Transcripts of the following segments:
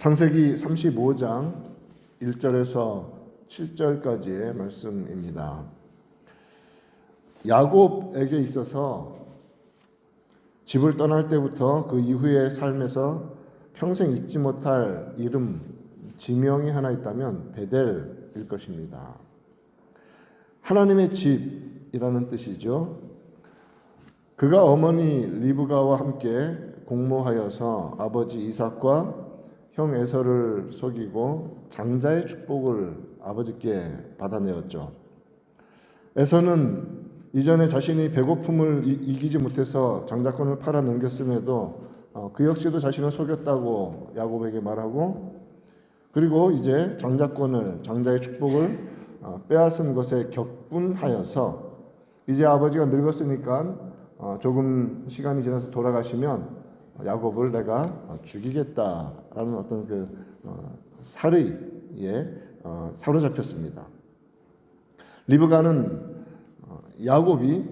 창세기 35장 1절에서 7절까지의 말씀입니다. 야곱에게 있어서 집을 떠날 때부터 그 이후의 삶에서 평생 잊지 못할 이름, 지명이 하나 있다면 베델일 것입니다. 하나님의 집이라는 뜻이죠. 그가 어머니 리브가와 함께 공모하여서 아버지 이삭과 형 에서를 속이고 장자의 축복을 아버지께 받아내었죠. 에서는 이전에 자신이 배고픔을 이기지 못해서 장자권을 팔아 넘겼음에도 그 역시도 자신을 속였다고 야곱에게 말하고, 그리고 이제 장자의 축복을 빼앗은 것에 격분하여서 이제 아버지가 늙었으니까 조금 시간이 지나서 돌아가시면 야곱을 내가 죽이겠다라는 어떤 그 살의에 사로잡혔습니다. 리브가는 야곱이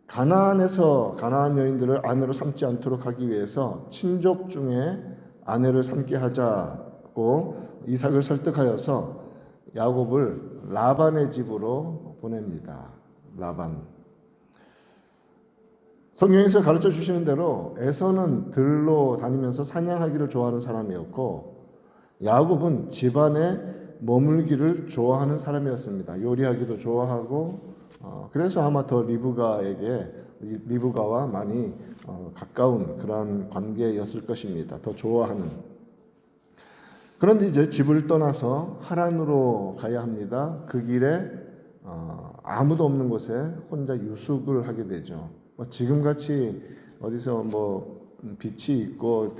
가나안에서 가나안 여인들을 아내로 삼지 않도록 하기 위해서 친족 중에 아내를 삼게 하자고 이삭을 설득하여서 야곱을 라반의 집으로 보냅니다. 라반. 성경에서 가르쳐 주시는 대로 에서는 들로 다니면서 사냥하기를 좋아하는 사람이었고, 야곱은 집안에 머물기를 좋아하는 사람이었습니다. 요리하기도 좋아하고, 그래서 아마 더 리브가와 많이 가까운 그런 관계였을 것입니다. 더 좋아하는. 그런데 이제 집을 떠나서 하란으로 가야 합니다. 그 길에 아무도 없는 곳에 혼자 유숙을 하게 되죠. 지금같이 어디서 빛이 있고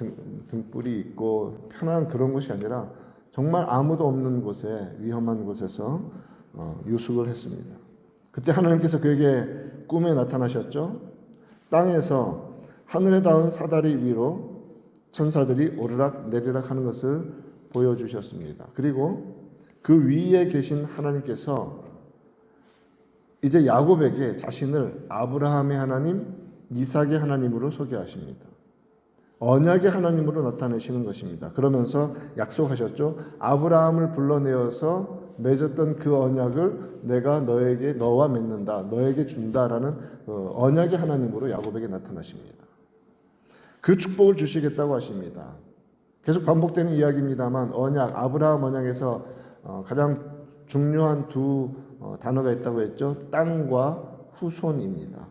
등불이 있고 편한 그런 곳이 아니라 정말 아무도 없는 곳에, 위험한 곳에서 유숙을 했습니다. 그때 하나님께서 그에게 꿈에 나타나셨죠. 땅에서 하늘에 닿은 사다리 위로 천사들이 오르락 내리락 하는 것을 보여주셨습니다. 그리고 그 위에 계신 하나님께서 이제 야곱에게 자신을 아브라함의 하나님, 이삭의 하나님으로 소개하십니다. 언약의 하나님으로 나타내시는 것입니다. 그러면서 약속하셨죠. 아브라함을 불러내어서 맺었던 그 언약을 내가 너와 맺는다, 너에게 준다라는 언약의 하나님으로 야곱에게 나타나십니다. 그 축복을 주시겠다고 하십니다. 계속 반복되는 이야기입니다만 아브라함 언약에서 가장 중요한 두 단어가 있다고 했죠. 땅과 후손입니다.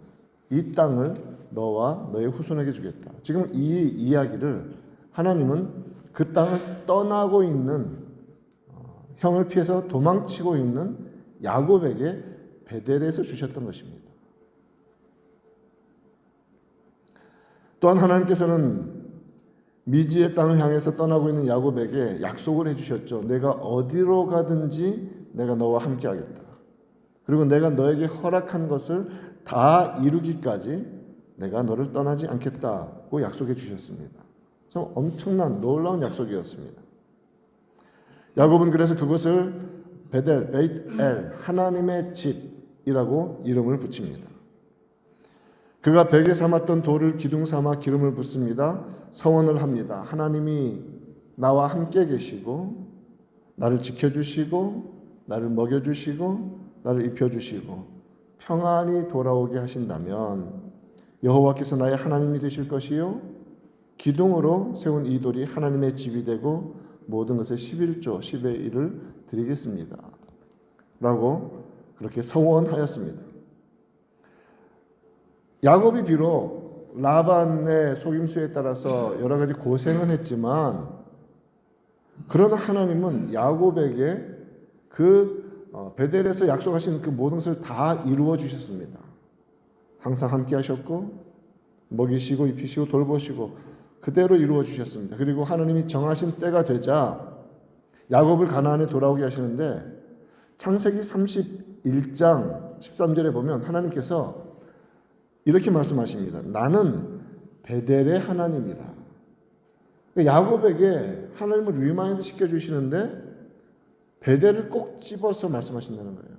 이 땅을 너와 너의 후손에게 주겠다. 지금 이 이야기를 하나님은 그 땅을 떠나고 있는, 형을 피해서 도망치고 있는 야곱에게 베델에서 주셨던 것입니다. 또한 하나님께서는 미지의 땅을 향해서 떠나고 있는 야곱에게 약속을 해주셨죠. 내가 어디로 가든지 내가 너와 함께 하겠다. 그리고 내가 너에게 허락한 것을 다 이루기까지 내가 너를 떠나지 않겠다고 약속해 주셨습니다. 좀 엄청난 놀라운 약속이었습니다. 야곱은 그래서 그것을 베델, 베이트엘, 하나님의 집이라고 이름을 붙입니다. 그가 베개 삼았던 돌을 기둥 삼아 기름을 붓습니다. 서원을 합니다. 하나님이 나와 함께 계시고 나를 지켜주시고 나를 먹여주시고 나를 입혀주시고 평안히 돌아오게 하신다면 여호와께서 나의 하나님이 되실 것이요 기둥으로 세운 이 돌이 하나님의 집이 되고 모든 것의 11조 10의 1을 드리겠습니다 라고 그렇게 서원하였습니다. 야곱이 비록 라반의 속임수에 따라서 여러 가지 고생은 했지만, 그러나 하나님은 야곱에게 베델에서 약속하신 그 모든 것을 다 이루어 주셨습니다. 항상 함께 하셨고 먹이시고 입히시고 돌보시고 그대로 이루어 주셨습니다. 그리고 하나님이 정하신 때가 되자 야곱을 가나안에 돌아오게 하시는데, 창세기 31장 13절에 보면 하나님께서 이렇게 말씀하십니다. 나는 베델의 하나님이라. 야곱에게 하나님을 리마인드 시켜주시는데 베델을 꼭 집어서 말씀하신다는 거예요.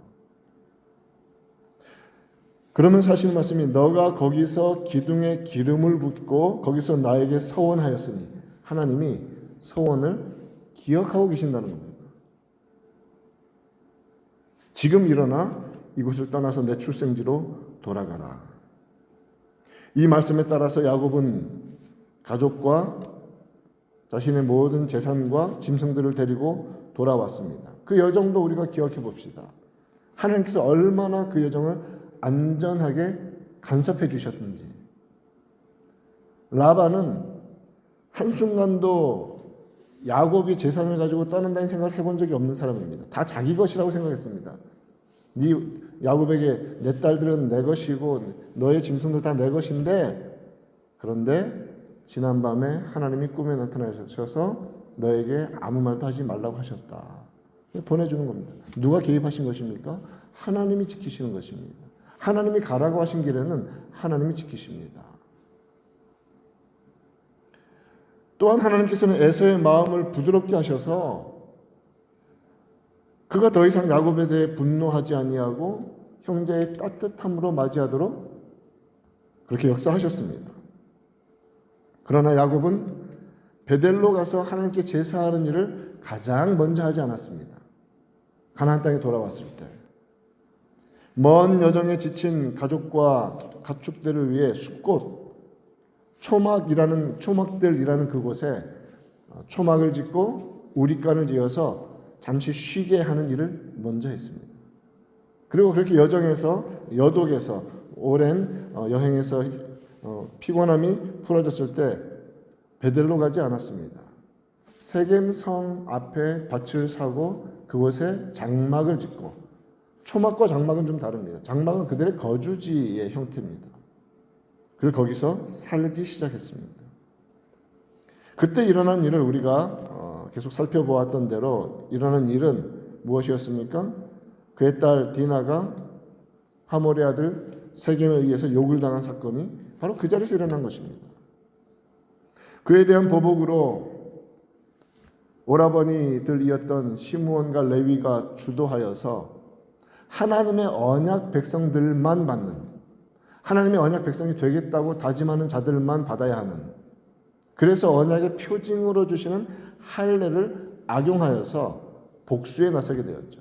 그러면서 하시는 말씀이 너가 거기서 기둥에 기름을 붓고 거기서 나에게 서원하였으니, 하나님이 서원을 기억하고 계신다는 겁니다. 지금 일어나 이곳을 떠나서 내 출생지로 돌아가라. 이 말씀에 따라서 야곱은 가족과 자신의 모든 재산과 짐승들을 데리고 돌아왔습니다. 그 여정도 우리가 기억해 봅시다. 하나님께서 얼마나 그 여정을 안전하게 간섭해 주셨는지. 라반은 한순간도 야곱이 재산을 가지고 떠난다는 생각을 해본 적이 없는 사람입니다. 다 자기 것이라고 생각했습니다. 네 야곱에게 내 딸들은 내 것이고 너의 짐승들 다 내 것인데, 그런데 지난밤에 하나님이 꿈에 나타나셔서 너에게 아무 말도 하지 말라고 하셨다. 보내주는 겁니다. 누가 개입하신 것입니까? 하나님이 지키시는 것입니다. 하나님이 가라고 하신 길에는 하나님이 지키십니다. 또한 하나님께서는 에서의 마음을 부드럽게 하셔서 그가 더 이상 야곱에 대해 분노하지 아니하고 형제의 따뜻함으로 맞이하도록 그렇게 역사하셨습니다. 그러나 야곱은 베델로 가서 하나님께 제사하는 일을 가장 먼저 하지 않았습니다. 가나안 땅에 돌아왔을 때 먼 여정에 지친 가족과 가축들을 위해 숫꽃, 초막들이라는 그곳에 초막을 짓고 우리간을 지어서 잠시 쉬게 하는 일을 먼저 했습니다. 그리고 그렇게 여독에서 오랜 여행에서 피곤함이 풀어졌을 때 베델로 가지 않았습니다. 세겜성 앞에 밭을 사고 그곳에 장막을 짓고, 초막과 장막은 좀 다릅니다. 장막은 그들의 거주지의 형태입니다. 그리고 거기서 살기 시작했습니다. 그때 일어난 일을 우리가 계속 살펴보았던 대로 일어난 일은 무엇이었습니까? 그의 딸 디나가 하몰의 아들 세겜에 의해서 욕을 당한 사건이 바로 그 자리에서 일어난 것입니다. 그에 대한 보복으로 오라버니들이었던 시므온과 레위가 주도하여서 하나님의 언약 백성들만 받는, 하나님의 언약 백성이 되겠다고 다짐하는 자들만 받아야 하는, 그래서 언약의 표징으로 주시는 할례를 악용하여서 복수에 나서게 되었죠.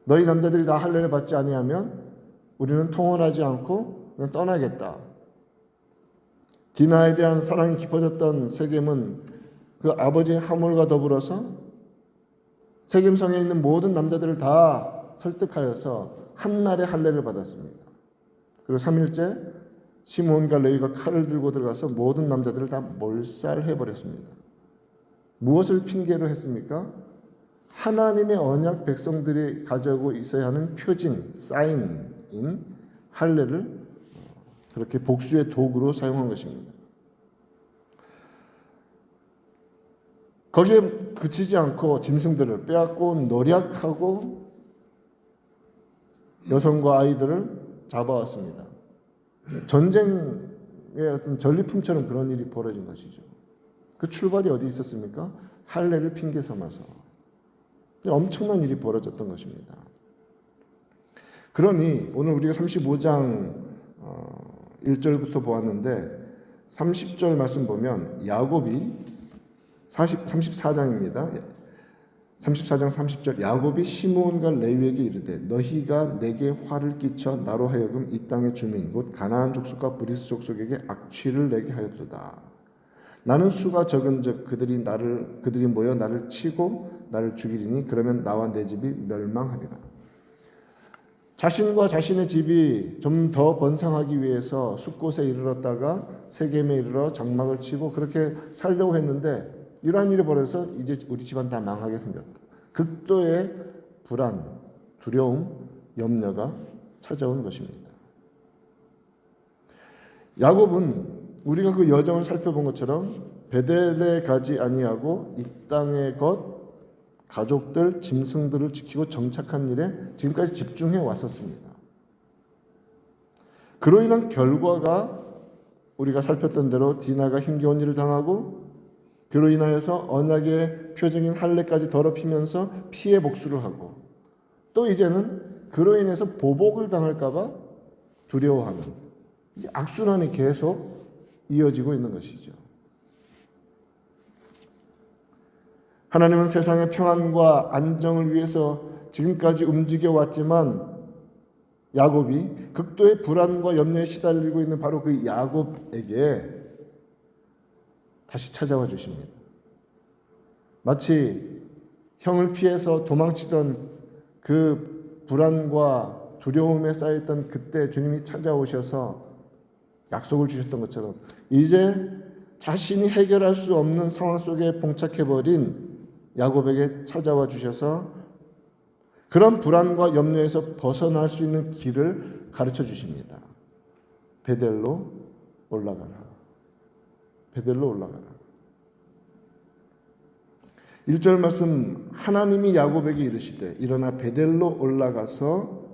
너희 남자들이 다 할례를 받지 아니하면 우리는 통혼하지 않고 그냥 떠나겠다. 디나에 대한 사랑이 깊어졌던 세겜은 그 아버지 하몰과 더불어서 세겜성에 있는 모든 남자들을 다 설득하여서 한날의 할례를 받았습니다. 그리고 3일째 시므온과 레위가 칼을 들고 들어가서 모든 남자들을 다 몰살해버렸습니다. 무엇을 핑계로 했습니까? 하나님의 언약 백성들이 가지고 있어야 하는 표징, 사인인 할례를 그렇게 복수의 도구로 사용한 것입니다. 거기에 그치지 않고 짐승들을 빼앗고 노략하고 여성과 아이들을 잡아왔습니다. 전쟁의 어떤 전리품처럼 그런 일이 벌어진 것이죠. 그 출발이 어디 있었습니까? 할례를 핑계 삼아서 엄청난 일이 벌어졌던 것입니다. 그러니 오늘 우리가 35장 1절부터 보았는데 30절 말씀 보면 야곱이 34장입니다. 34장 30절 야곱이 시므온과 레위에게 이르되 너희가 내게 화를 끼쳐 나로 하여금 이 땅의 주민 곧 가나안 족속과 브리스 족속에게 악취를 내게 하였도다. 나는 수가 적은즉 그들이 모여 나를 치고 나를 죽이리니 그러면 나와 내 집이 멸망하리라. 자신과 자신의 집이 좀 더 번성하기 위해서 숫곳에 이르렀다가 세겜에 이르러 장막을 치고 그렇게 살려고 했는데 이러한 일이 벌어서 이제 우리 집안 다 망하게 생겼다. 극도의 불안, 두려움, 염려가 찾아온 것입니다. 야곱은 우리가 그 여정을 살펴본 것처럼 베델에 가지 아니하고 이 땅의 것, 가족들, 짐승들을 지키고 정착한 일에 지금까지 집중해 왔었습니다. 그로 인한 결과가 우리가 살폈던 대로 디나가 힘겨운 일을 당하고 그로 인하여서 언약의 표징인 할례까지 더럽히면서 피해 복수를 하고 또 이제는 그로 인해서 보복을 당할까 봐 두려워하는 악순환이 계속 이어지고 있는 것이죠. 하나님은 세상의 평안과 안정을 위해서 지금까지 움직여 왔지만 야곱이 극도의 불안과 염려에 시달리고 있는 바로 그 야곱에게 다시 찾아와 주십니다. 마치 형을 피해서 도망치던 그 불안과 두려움에 쌓였던 그때 주님이 찾아오셔서 약속을 주셨던 것처럼 이제 자신이 해결할 수 없는 상황 속에 봉착해버린 야곱에게 찾아와 주셔서 그런 불안과 염려에서 벗어날 수 있는 길을 가르쳐 주십니다. 베델로 올라가라. 베델로 올라가라. 1절 말씀, 하나님이 야곱에게 이르시되 일어나 베델로 올라가서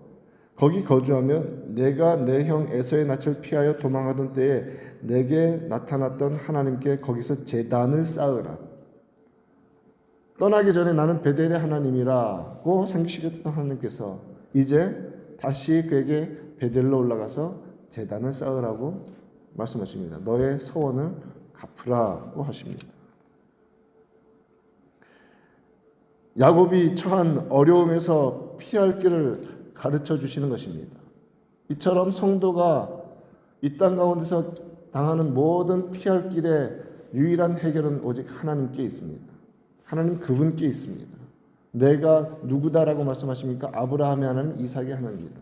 거기 거주하며 내가 내 형 에서의 낯을 피하여 도망하던 때에 내게 나타났던 하나님께 거기서 제단을 쌓으라. 떠나기 전에 나는 베델의 하나님이라고 상기시켰던 하나님께서 이제 다시 그에게 베델로 올라가서 제단을 쌓으라고 말씀하십니다. 너의 서원을 갚으라고 하십니다. 야곱이 처한 어려움에서 피할 길을 가르쳐 주시는 것입니다. 이처럼 성도가 이 땅 가운데서 당하는 모든 피할 길의 유일한 해결은 오직 하나님께 있습니다. 하나님 그분께 있습니다. 내가 누구다라고 말씀하십니까? 아브라함의 하나님, 이삭의 하나님입니다.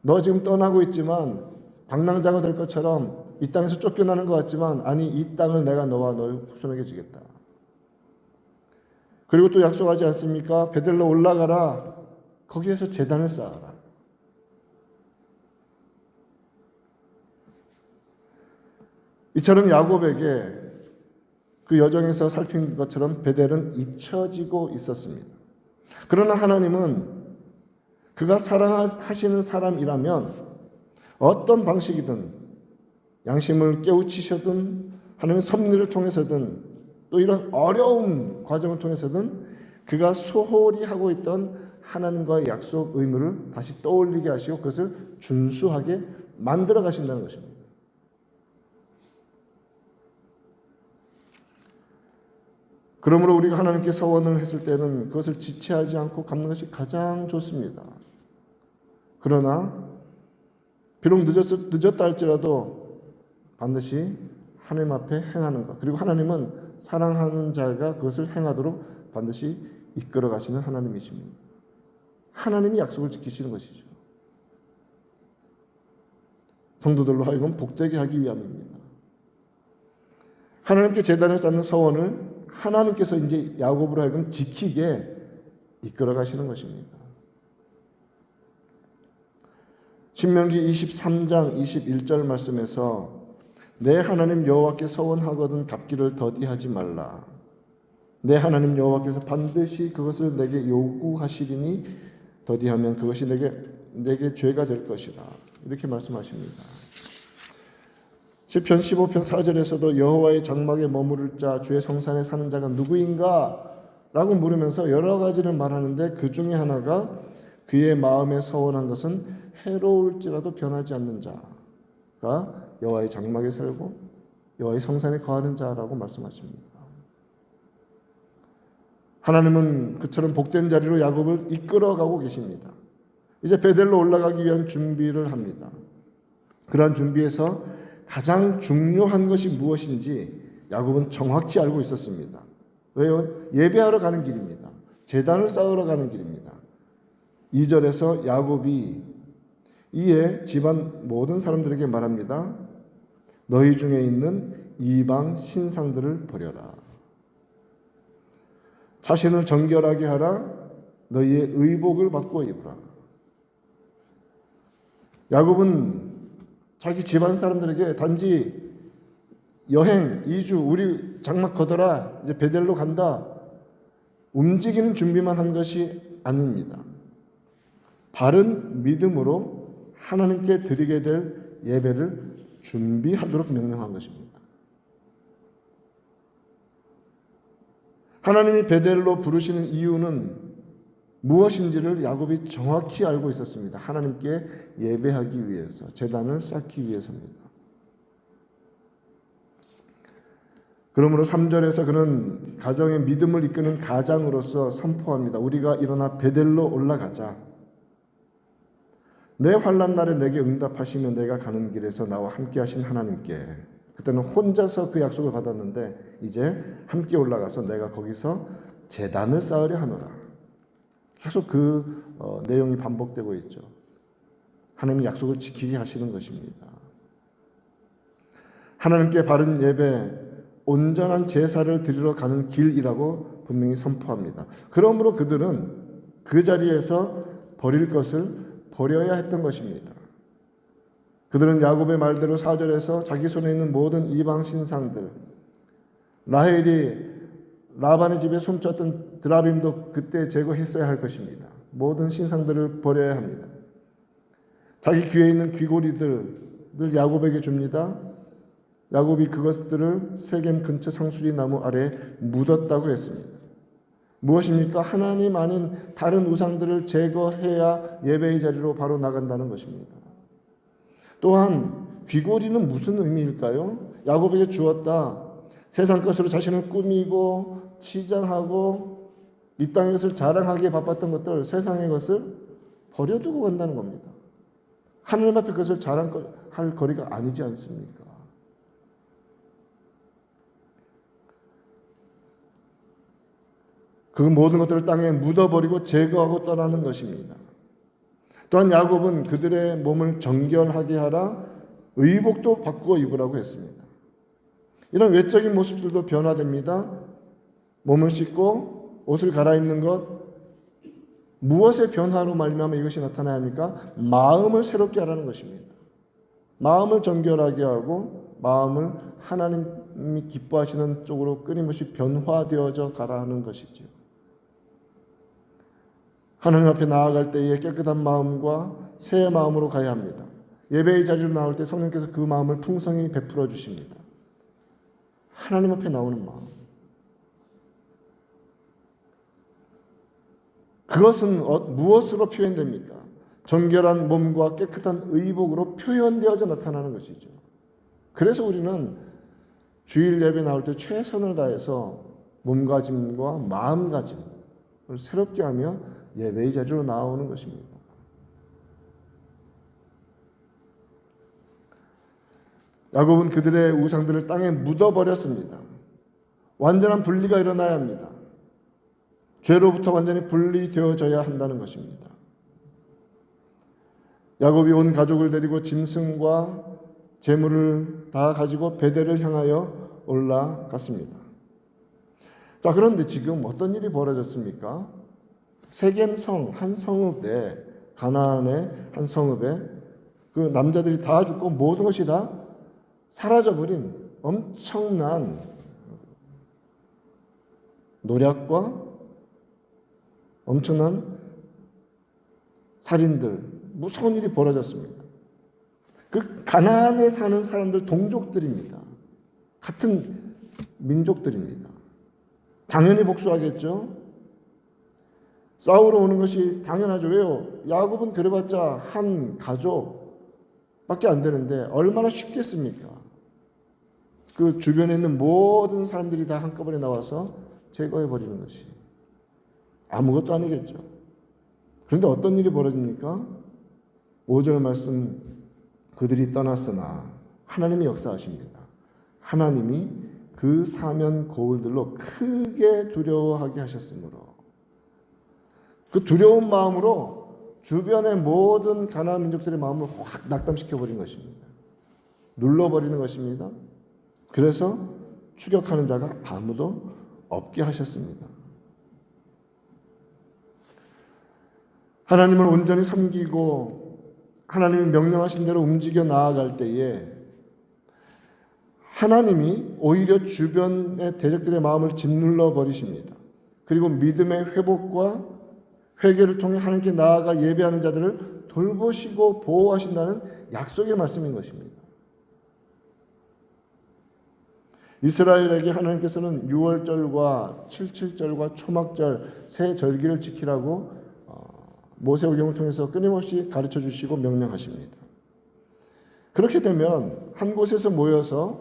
너 지금 떠나고 있지만 방랑자가 될 것처럼 이 땅에서 쫓겨나는 것 같지만 아니 이 땅을 내가 너와 너의 후손에게 주겠다. 그리고 또 약속하지 않습니까? 베델로 올라가라. 거기에서 제단을 쌓아라. 이처럼 야곱에게 그 여정에서 살핀 것처럼 베델은 잊혀지고 있었습니다. 그러나 하나님은 그가 사랑하시는 사람이라면 어떤 방식이든 양심을 깨우치셔든 하나님의 섭리를 통해서든 또 이런 어려운 과정을 통해서든 그가 소홀히 하고 있던 하나님과의 약속 의무를 다시 떠올리게 하시고 그것을 준수하게 만들어 가신다는 것입니다. 그러므로 우리가 하나님께 서원을 했을 때는 그것을 지체하지 않고 갚는 것이 가장 좋습니다. 그러나 비록 늦었다 할지라도 반드시 하나님 앞에 행하는 것, 그리고 하나님은 사랑하는 자가 그것을 행하도록 반드시 이끌어 가시는 하나님이십니다. 하나님이 약속을 지키시는 것이죠. 성도들로 하여금 복되게 하기 위함입니다. 하나님께 제단을 쌓는 서원을 하나님께서 이제 야곱으로 하여금 지키게 이끌어 가시는 것입니다. 신명기 23장 21절 말씀에서 내 하나님 여호와께 서원하거든 갚기를 더디하지 말라. 내 하나님 여호와께서 반드시 그것을 내게 요구하시리니 더디하면 그것이 내게 죄가 될 것이라. 이렇게 말씀하십니다. 시편 15편 4절에서도 여호와의 장막에 머무를 자 주의 성산에 사는 자가 누구인가? 라고 물으면서 여러 가지를 말하는데 그 중에 하나가 그의 마음에 서원한 것은 해로울지라도 변하지 않는 자가 여호와의 장막에 살고 여호와의 성산에 거하는 자라고 말씀하십니다. 하나님은 그처럼 복된 자리로 야곱을 이끌어가고 계십니다. 이제 베델로 올라가기 위한 준비를 합니다. 그러한 준비에서 가장 중요한 것이 무엇인지 야곱은 정확히 알고 있었습니다. 왜요? 예배하러 가는 길입니다. 제단을 쌓으러 가는 길입니다. 2절에서 야곱이 이에 집안 모든 사람들에게 말합니다. 너희 중에 있는 이방 신상들을 버려라. 자신을 정결하게 하라. 너희의 의복을 바꾸어 입으라. 야곱은 자기 집안 사람들에게 단지 여행 2주 우리 장막 걷어라 이제 베델로 간다 움직이는 준비만 한 것이 아닙니다. 바른 믿음으로 하나님께 드리게 될 예배를 준비하도록 명령한 것입니다. 하나님이 베델로 부르시는 이유는 무엇인지를 야곱이 정확히 알고 있었습니다. 하나님께 예배하기 위해서, 제단을 쌓기 위해서입니다. 그러므로 3절에서 그는 가정의 믿음을 이끄는 가장으로서 선포합니다. 우리가 일어나 베델로 올라가자. 내 환난 날에 내게 응답하시며 내가 가는 길에서 나와 함께 하신 하나님께. 그때는 혼자서 그 약속을 받았는데 이제 함께 올라가서 내가 거기서 제단을 쌓으려 하노라. 계속 그 내용이 반복되고 있죠. 하나님이 약속을 지키게 하시는 것입니다. 하나님께 바른 예배, 온전한 제사를 드리러 가는 길이라고 분명히 선포합니다. 그러므로 그들은 그 자리에서 버릴 것을 버려야 했던 것입니다. 그들은 야곱의 말대로 4절에서 자기 손에 있는 모든 이방 신상들, 라헬이 라반의 집에 숨졌던 드라빔도 그때 제거했어야 할 것입니다. 모든 신상들을 버려야 합니다. 자기 귀에 있는 귀고리들을 야곱에게 줍니다. 야곱이 그것들을 세겜 근처 상수리 나무 아래에 묻었다고 했습니다. 무엇입니까? 하나님 아닌 다른 우상들을 제거해야 예배의 자리로 바로 나간다는 것입니다. 또한 귀고리는 무슨 의미일까요? 야곱에게 주었다. 세상 것으로 자신을 꾸미고 치장하고 이 땅의 것을 자랑하기에 바빴던 것들, 세상의 것을 버려두고 간다는 겁니다. 하나님 앞에 그것을 자랑할 거리가 아니지 않습니까? 그 모든 것들을 땅에 묻어버리고 제거하고 떠나는 것입니다. 또한 야곱은 그들의 몸을 정결하게 하라 의복도 바꾸어 입으라고 했습니다. 이런 외적인 모습들도 변화됩니다. 몸을 씻고 옷을 갈아입는 것, 무엇의 변화로 말미암아 이것이 나타나야 합니까? 마음을 새롭게 하라는 것입니다. 마음을 정결하게 하고 마음을 하나님이 기뻐하시는 쪽으로 끊임없이 변화되어져 가라는 것이죠. 하나님 앞에 나아갈 때에 깨끗한 마음과 새 마음으로 가야 합니다. 예배의 자리로 나올 때 성령께서 그 마음을 풍성히 베풀어 주십니다. 하나님 앞에 나오는 마음. 그것은 무엇으로 표현됩니까? 정결한 몸과 깨끗한 의복으로 표현되어져 나타나는 것이죠. 그래서 우리는 주일 예배 나올 때 최선을 다해서 몸가짐과 마음가짐을 새롭게 하며 예배의 자리로 나오는 것입니다. 야곱은 그들의 우상들을 땅에 묻어버렸습니다. 완전한 분리가 일어나야 합니다. 죄로부터 완전히 분리되어져야 한다는 것입니다. 야곱이 온 가족을 데리고 짐승과 재물을 다 가지고 베델을 향하여 올라갔습니다. 자, 그런데 지금 어떤 일이 벌어졌습니까? 세겜성 한 성읍에, 가나안의 한 성읍에 그 남자들이 다 죽고 모든 것이 다 사라져버린 엄청난 노략과 엄청난 살인들, 무서운 일이 벌어졌습니다. 그 가나안에 사는 사람들 동족들입니다. 같은 민족들입니다. 당연히 복수하겠죠. 싸우러 오는 것이 당연하죠. 왜요? 야곱은 그래봤자 한 가족밖에 안 되는데 얼마나 쉽겠습니까? 그 주변에 있는 모든 사람들이 다 한꺼번에 나와서 제거해버리는 것이 아무것도 아니겠죠. 그런데 어떤 일이 벌어집니까? 5절 말씀, 그들이 떠났으나 하나님이 역사하십니다. 하나님이 그 사면 거울들로 크게 두려워하게 하셨으므로 그 두려운 마음으로 주변의 모든 가나안 민족들의 마음을 확 낙담시켜버린 것입니다. 눌러버리는 것입니다. 그래서 추격하는 자가 아무도 없게 하셨습니다. 하나님을 온전히 섬기고 하나님이 명령하신 대로 움직여 나아갈 때에 하나님이 오히려 주변의 대적들의 마음을 짓눌러 버리십니다. 그리고 믿음의 회복과 회개를 통해 하나님께 나아가 예배하는 자들을 돌보시고 보호하신다는 약속의 말씀인 것입니다. 이스라엘에게 하나님께서는 6월절과 77절과 초막절 세 절기를 지키라고 모세오경을 통해서 끊임없이 가르쳐 주시고 명령하십니다. 그렇게 되면 한 곳에서 모여서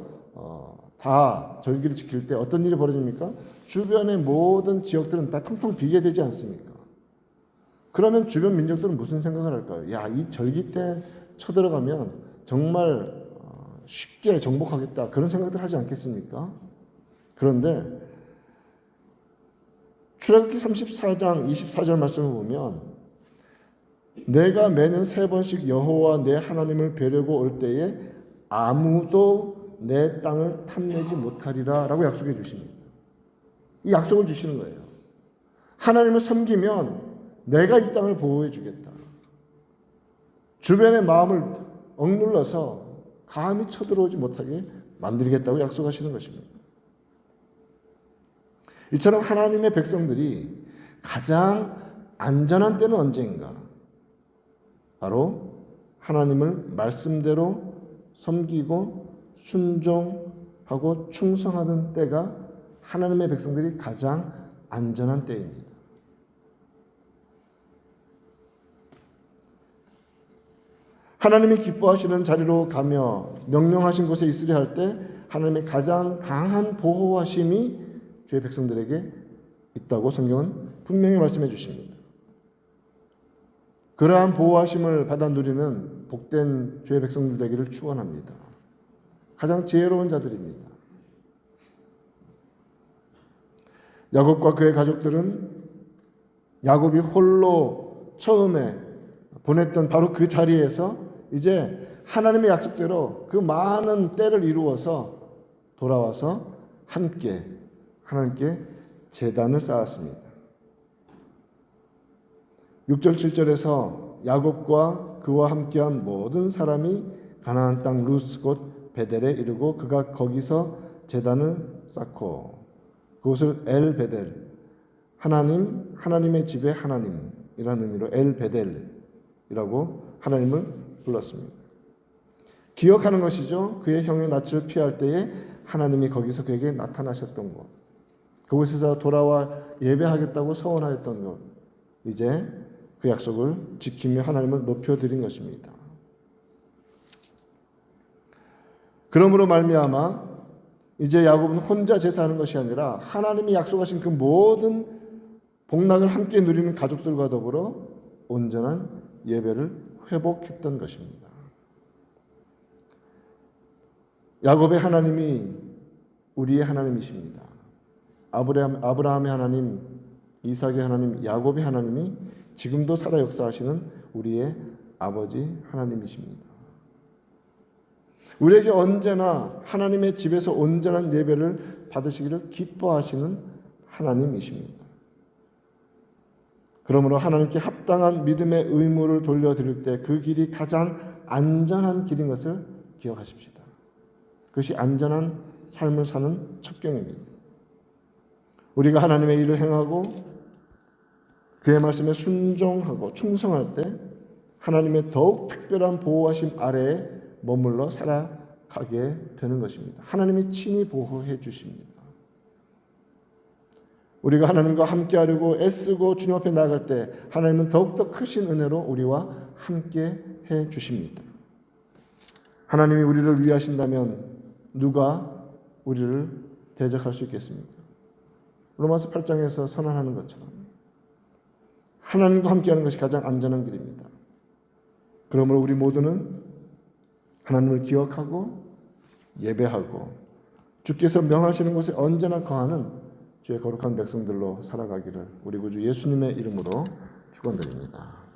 다 절기를 지킬 때 어떤 일이 벌어집니까? 주변의 모든 지역들은 다 텅텅 비게 되지 않습니까? 그러면 주변 민족들은 무슨 생각을 할까요? 야, 이 절기 때 쳐들어가면 정말 쉽게 정복하겠다. 그런 생각들 하지 않겠습니까? 그런데 출애굽기 34장 24절 말씀을 보면 내가 매년 3번씩 여호와 내 하나님을 뵈려고 올 때에 아무도 내 땅을 탐내지 못하리라 라고 약속해 주십니다. 이 약속을 주시는 거예요. 하나님을 섬기면 내가 이 땅을 보호해 주겠다. 주변의 마음을 억눌러서 감히 쳐들어오지 못하게 만들겠다고 약속하시는 것입니다. 이처럼 하나님의 백성들이 가장 안전한 때는 언제인가? 바로 하나님을 말씀대로 섬기고 순종하고 충성하던 때가 하나님의 백성들이 가장 안전한 때입니다. 하나님이 기뻐하시는 자리로 가며 명령하신 곳에 있으려 할 때 하나님의 가장 강한 보호하심이 주의 백성들에게 있다고 성경은 분명히 말씀해 주십니다. 그러한 보호하심을 받아 누리는 복된 주의 백성들 되기를 축원합니다. 가장 지혜로운 자들입니다. 야곱과 그의 가족들은 야곱이 홀로 처음에 보냈던 바로 그 자리에서 이제 하나님의 약속대로 그 많은 때를 이루어서 돌아와서 함께 하나님께 제단을 쌓았습니다. 6절 7절에서 야곱과 그와 함께한 모든 사람이 가나안 땅 루스 곧 베델에 이르고 그가 거기서 제단을 쌓고 그곳을 엘 베델 하나님의 집의 하나님이라는 의미로 엘 베델이라고 하나님을 불렀습니다. 기억하는 것이죠. 그의 형의 낯을 피할 때에 하나님이 거기서 그에게 나타나셨던 것, 그곳에서 돌아와 예배하겠다고 서원하였던 것, 이제 그 약속을 지키며 하나님을 높여드린 것입니다. 그러므로 말미암아 이제 야곱은 혼자 제사하는 것이 아니라 하나님이 약속하신 그 모든 복락을 함께 누리는 가족들과 더불어 온전한 예배를 회복했던 것입니다. 야곱의 하나님이 우리의 하나님이십니다. 아브라함의 하나님, 이삭의 하나님, 야곱의 하나님이 지금도 살아 역사하시는 우리의 아버지 하나님이십니다. 우리에게 언제나 하나님의 집에서 온전한 예배를 받으시기를 기뻐하시는 하나님이십니다. 그러므로 하나님께 합당한 믿음의 의무를 돌려드릴 때 그 길이 가장 안전한 길인 것을 기억하십시다. 그것이 안전한 삶을 사는 첩경입니다. 우리가 하나님의 일을 행하고 그의 말씀에 순종하고 충성할 때 하나님의 더욱 특별한 보호하심 아래에 머물러 살아가게 되는 것입니다. 하나님이 친히 보호해 주십니다. 우리가 하나님과 함께하려고 애쓰고 주님 앞에 나아갈 때 하나님은 더욱더 크신 은혜로 우리와 함께 해 주십니다. 하나님이 우리를 위하신다면 누가 우리를 대적할 수 있겠습니까? 로마서 8장에서 선언하는 것처럼 하나님과 함께하는 것이 가장 안전한 길입니다. 그러므로 우리 모두는 하나님을 기억하고 예배하고 주께서 명하시는 곳에 언제나 거하는 주의 거룩한 백성들로 살아가기를 우리 구주 예수님의 이름으로 축원드립니다.